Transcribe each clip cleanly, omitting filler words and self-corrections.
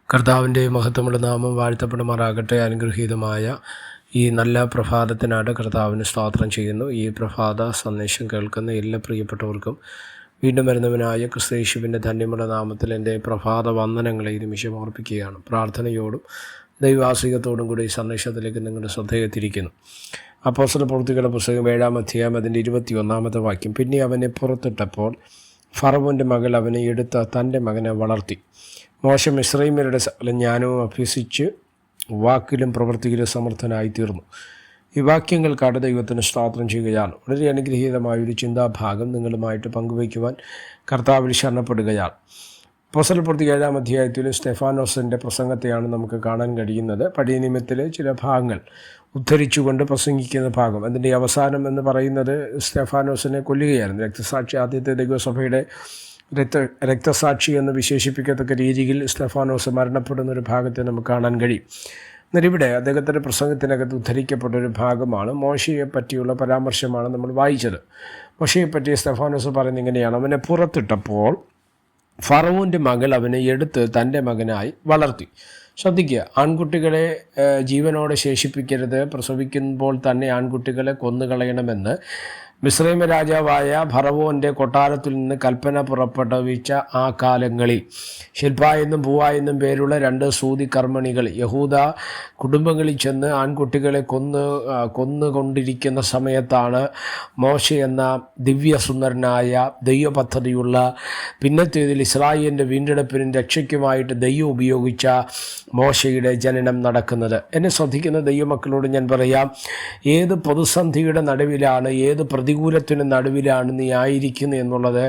കർത്താവിൻ്റെ മഹത്വമുള്ള നാമം വാഴ്ത്തപ്പെടുമാറാകട്ടെ. അനുഗ്രഹീതമായ ഈ നല്ല പ്രഭാതത്തിനായിട്ട് കർത്താവിന് സ്തോത്രം ചെയ്യുന്നു. ഈ പ്രഭാത സന്ദേശം കേൾക്കുന്ന എല്ലാ പ്രിയപ്പെട്ടവർക്കും വീണ്ടും വരുന്നവനായ ക്രിസ്തയേശുവിൻ്റെ ധന്യമുള്ള നാമത്തിൽ എൻ്റെ പ്രഭാത വന്ദനങ്ങളെ ഈ നിമിഷം ഓർപ്പിക്കുകയാണ്. പ്രാർത്ഥനയോടും ദൈവാസികത്തോടും കൂടി ഈ സന്ദേശത്തിലേക്ക് നിങ്ങളുടെ ശ്രദ്ധയെത്തിരിക്കുന്നു. അപ്പോസ്തലപ്രവൃത്തികളുടെ പുസ്തകം 7-ാം അധ്യായം അതിൻ്റെ 21-ാമത്തെ വാക്യം. പിന്നെ അവനെ പുറത്തിട്ടപ്പോൾ ഫറവോൻ്റെ മകൾ അവനെ എടുത്ത് തൻ്റെ മകനെ വളർത്തി. മോശെ മിസ്രയീമ്യരുടെ സകല ജ്ഞാനവും അഭ്യസിച്ച് വാക്കിലും പ്രവൃത്തിയിലും സമർത്ഥനായിത്തീർന്നു. ഈ വാക്യങ്ങൾക്കായിട്ട് ദൈവത്തിന് സ്തോത്രം ചെയ്യുകയാണ്. വളരെ അനുഗ്രഹീതമായൊരു ചിന്താഭാഗം നിങ്ങളുമായിട്ട് പങ്കുവയ്ക്കുവാൻ കർത്താവിൽ ശരണപ്പെടുകയാണ്. അപ്പോസ്തലപ്രവൃത്തി 7-ാം അധ്യായത്തിൽ സ്തെഫാനോസിൻ്റെ പ്രസംഗത്തെയാണ് നമുക്ക് കാണാൻ കഴിയുന്നത്. പഴയ നിയമത്തിലെ ചില ഭാഗങ്ങൾ ഉദ്ധരിച്ചുകൊണ്ട് പ്രസംഗിക്കുന്ന ഭാഗം. അതിൻ്റെ അവസാനം എന്ന് പറയുന്നത് സ്തെഫാനോസിനെ കൊല്ലുകയായിരുന്നു. രക്തസാക്ഷി, ആദ്യത്തെ ദൈവസഭയുടെ രക്തസാക്ഷി എന്ന് വിശേഷിപ്പിക്കത്തക്ക രീതിയിൽ സ്തെഫാനോസ് മരണപ്പെടുന്നൊരു ഭാഗത്തെ നമുക്ക് കാണാൻ കഴിയും. എന്നിവിടെ അദ്ദേഹത്തിൻ്റെ പ്രസംഗത്തിനകത്ത് ഉദ്ധരിക്കപ്പെട്ടൊരു ഭാഗമാണ് മോശയെ പറ്റിയുള്ള പരാമർശമാണ് നമ്മൾ വായിച്ചത്. മോശയെ പറ്റി സ്തെഫാനോസ് പറയുന്നത് ഇങ്ങനെയാണ്: അവനെ പുറത്തിട്ടപ്പോൾ ഫറവോൻ്റെ മകൾ അവനെ എടുത്ത് തൻ്റെ മകനായി വളർത്തി. ശ്രദ്ധിക്കുക, ആൺകുട്ടികളെ ജീവനോടെ ശേഷിപ്പിക്കരുത്, പ്രസവിക്കുമ്പോൾ തന്നെ ആൺകുട്ടികളെ കൊന്നുകളയണമെന്ന് മിസ്രയീം രാജാവായ ഫറവോൻ്റെ കൊട്ടാരത്തിൽ നിന്ന് കൽപ്പന പുറപ്പെടുവിച്ച ആ കാലങ്ങളിൽ ശില്പ എന്നും പൂവ എന്നും പേരുള്ള 2 സൂതി കർമ്മിണികൾ യഹൂദ കുടുംബങ്ങളിൽ ചെന്ന് ആൺകുട്ടികളെ കൊന്നുകൊണ്ടിരിക്കുന്ന സമയത്താണ് മോശെ എന്ന ദിവ്യസുന്ദരനായ ദൈവ പദ്ധതിയുള്ള പിന്നത്തേതിൽ ഇസ്രായേലിൻ്റെ വീണ്ടെടുപ്പിനും രക്ഷയ്ക്കുമായിട്ട് ദൈവം ഉപയോഗിച്ച മോശയുടെ ജനനം നടക്കുന്നത്. എന്നെ ശ്രദ്ധിക്കുന്ന ദൈവമക്കളോട് ഞാൻ പറയാം, ഏത് പ്രതിസന്ധിയുടെ നടുവിലാണ്, ഏത് പ്രതികൂലത്തിന് നടുവിലാണ് നീ ആയിരിക്കുന്നത് എന്നുള്ളത്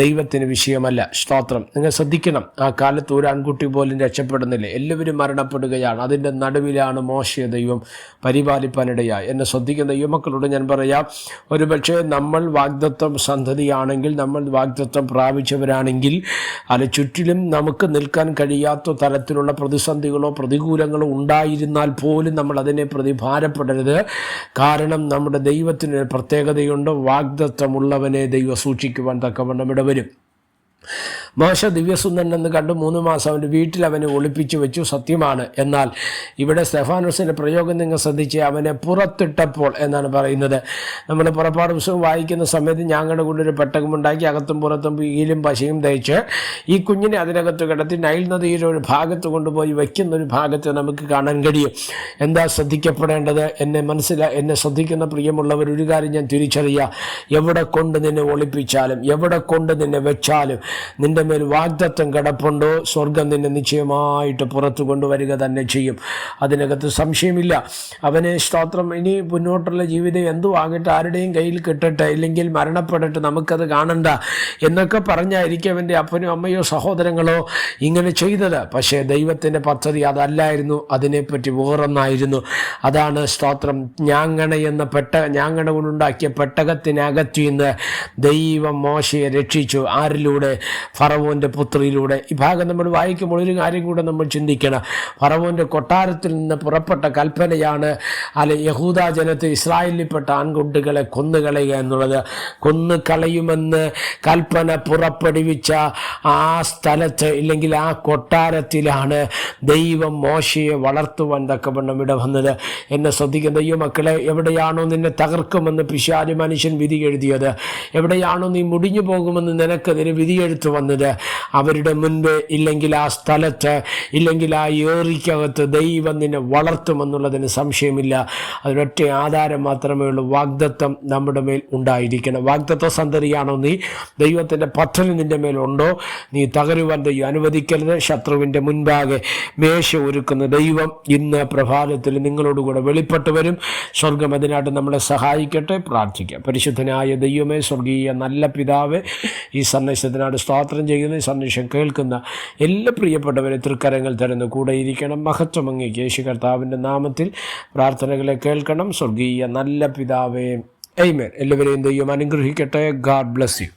ദൈവത്തിന് വിഷയമല്ല. സ്തോത്രം. നിങ്ങൾ ശ്രദ്ധിക്കണം, ആ കാലത്ത് ഒരു ആൺകുട്ടി പോലും രക്ഷപ്പെടുന്നില്ല, എല്ലാവരും മരണപ്പെടുകയാണ്. അതിൻ്റെ നടുവിലാണ് മോശയെ ദൈവം പരിപാലിപ്പാനിടയായി. എന്നെ ശ്രദ്ധിക്കുന്ന ദൈവമക്കളോട് ഞാൻ പറയാം, ഒരുപക്ഷെ നമ്മൾ വാഗ്ദത്തം സന്തതിയാണെങ്കിൽ, നമ്മൾ വാഗ്ദത്തം പ്രാപിച്ചവരാണെങ്കിൽ, അത് ചുറ്റിലും നമുക്ക് നിൽക്കാൻ കഴിയാത്ത തരത്തിലുള്ള പ്രതിസന്ധികളോ പ്രതികൂലങ്ങളോ ഉണ്ടായിരുന്നാൽ പോലും നമ്മൾ അതിനെ പ്രതിഭാരപ്പെടരുത്. കാരണം നമ്മുടെ ദൈവത്തിന് പ്രത്യേകതയുണ്ട്. വാഗ്ദത്തമുള്ളവനെ ദൈവം സൂക്ഷിക്കുവാൻ തക്കവണ്ണം ഇടവരും. മോശ ദിവ്യസുന്ദരൻ എന്ന് കണ്ട് 3 മാസം അവൻ്റെ വീട്ടിൽ അവനെ ഒളിപ്പിച്ചു വെച്ചു, സത്യമാണ്. എന്നാൽ ഇവിടെ സ്തെഫാനോസിൻ്റെ പ്രയോഗം നിങ്ങൾ ശ്രദ്ധിച്ച്, അവനെ പുറത്തിട്ടപ്പോൾ എന്നാണ് പറയുന്നത്. നമ്മൾ പുറപ്പാട് പുസ്തകം വായിക്കുന്ന സമയത്ത് ഞാങ്ങളുടെ കൊണ്ടൊരു പെട്ടകമുണ്ടാക്കി അകത്തും പുറത്തും ഈലും പശയും തയ്ച്ച് ഈ കുഞ്ഞിനെ അതിനകത്ത് കിടത്തി നൈൽ നദിയുടെ ഒരു ഭാഗത്ത് കൊണ്ടുപോയി വയ്ക്കുന്നൊരു ഭാഗത്ത് നമുക്ക് കാണാൻ കഴിയും. എന്താ ശ്രദ്ധിക്കപ്പെടേണ്ടത്? എന്നെ ശ്രദ്ധിക്കുന്ന പ്രിയമുള്ളവർ, ഒരു കാര്യം ഞാൻ തിരിച്ചറിയുക: എവിടെ കൊണ്ട് നിന്നെ ഒളിപ്പിച്ചാലും, എവിടെ കൊണ്ട് നിന്നെ വെച്ചാലും, നിന്റെ മേൽ വാഗ്ദത്തം കിടപ്പുണ്ടോ, സ്വർഗം നിന്നെ നിശ്ചയമായിട്ട് പുറത്തു കൊണ്ടുവരിക തന്നെ ചെയ്യും. അതിനകത്ത് സംശയമില്ല. അവനെ സ്തോത്രം. ഇനി മുന്നോട്ടുള്ള ജീവിതം എന്തു ആകട്ടെ, ആരുടെയും കയ്യിൽ കിട്ടട്ടെ, ഇല്ലെങ്കിൽ മരണപ്പെടട്ടെ, നമുക്കത് കാണണ്ട എന്നൊക്കെ പറഞ്ഞായിരിക്കും അവൻ്റെ അപ്പനോ അമ്മയോ സഹോദരങ്ങളോ ഇങ്ങനെ ചെയ്തത്. പക്ഷേ ദൈവത്തിൻ്റെ പദ്ധതി അതല്ലായിരുന്നു, അതിനെപ്പറ്റി വേറൊന്നായിരുന്നു. അതാണ് സ്തോത്രം. ഞാങ്ങണ കൊണ്ടുണ്ടാക്കിയ പെട്ടകത്തിനകത്തു നിന്ന് ദൈവം മോശയെ രക്ഷിച്ചു. ആരിലൂടെ? ഫറവോൻ്റെ പുത്രിയിലൂടെ. ഈ ഭാഗം നമ്മൾ വായിക്കുമ്പോൾ ഒരു കാര്യം കൂടെ നമ്മൾ ചിന്തിക്കണം. ഫറവോൻ്റെ കൊട്ടാരത്തിൽ നിന്ന് പുറപ്പെട്ട കൽപ്പനയാണ് യഹൂദ ജനത്തെ, ഇസ്രായേലിൽപ്പെട്ട ആൺകുട്ടികളെ കൊന്നുകളയുക എന്നുള്ളത്. കൊന്നുകളയുമെന്ന് കൽപ്പന പുറപ്പെടുവിച്ച ആ സ്ഥലത്ത്, ഇല്ലെങ്കിൽ ആ കൊട്ടാരത്തിലാണ് ദൈവം മോശയെ വളർത്തുവാൻ തക്കവണ്ണം ഇടവന്നത്. എന്നെ ശ്രദ്ധിക്കുന്ന ദൈവമക്കളെ, എവിടെയാണോ നിന്നെ തകർക്കുമെന്ന് പിശാച് മനുഷ്യൻ വിധി എഴുതിയത്, എവിടെയാണോ നീ മുടിഞ്ഞു പോകുമെന്ന് നിനക്കെതിരെ വിധിയെഴുത്ത് വന്നത്, അവരുടെ മുൻപ്, ഇല്ലെങ്കിൽ ആ സ്ഥലത്ത്, ഇല്ലെങ്കിൽ ആ ഏറിക്കകത്ത് ദൈവം നിന്നെ വളർത്തുമെന്നുള്ളതിന് സംശയമില്ല. അതിനൊറ്റ ആധാരം മാത്രമേ ഉള്ളൂ: വാഗ്ദത്തം നമ്മുടെ മേൽ ഉണ്ടായിരിക്കണം. വാഗ്ദത്ത സന്തതിയാണോ നീ? ദൈവത്തിൻ്റെ പദ്ധതി നിൻ്റെ മേലുണ്ടോ? നീ തകരുവാൻ ദൈവം അനുവദിക്കരുത്. ശത്രുവിൻ്റെ മുൻപാകെ മേശ ഒരുക്കുന്ന ദൈവം ഇന്ന് പ്രഭാതത്തിൽ നിങ്ങളോടുകൂടെ വെളിപ്പെട്ടു വരും. സ്വർഗം അതിനായിട്ട് നമ്മളെ സഹായിക്കട്ടെ. പ്രാർത്ഥിക്കാം. പരിശുദ്ധനായ ദൈവമേ, സ്വർഗീയ നല്ല പിതാവേ, ഈ സന്ദേശത്തിനായിട്ട് സ്തോത്രം ചെയ്യുന്ന, ഈ സന്ദേശം കേൾക്കുന്ന എല്ലാ പ്രിയപ്പെട്ടവരെ തൃക്കരങ്ങൾ തരുന്ന കൂടെ ഇരിക്കണം. മഹത്വം അങ്ങേക്ക്. യേശു കർത്താവിൻ്റെ നാമത്തിൽ പ്രാർത്ഥനകളെ കേൾക്കണം. സ്വർഗീയ നല്ല പിതാവേ, ആമേൻ. എല്ലാവരെയും ദൈവം അനുഗ്രഹിക്കട്ടെ. God bless you.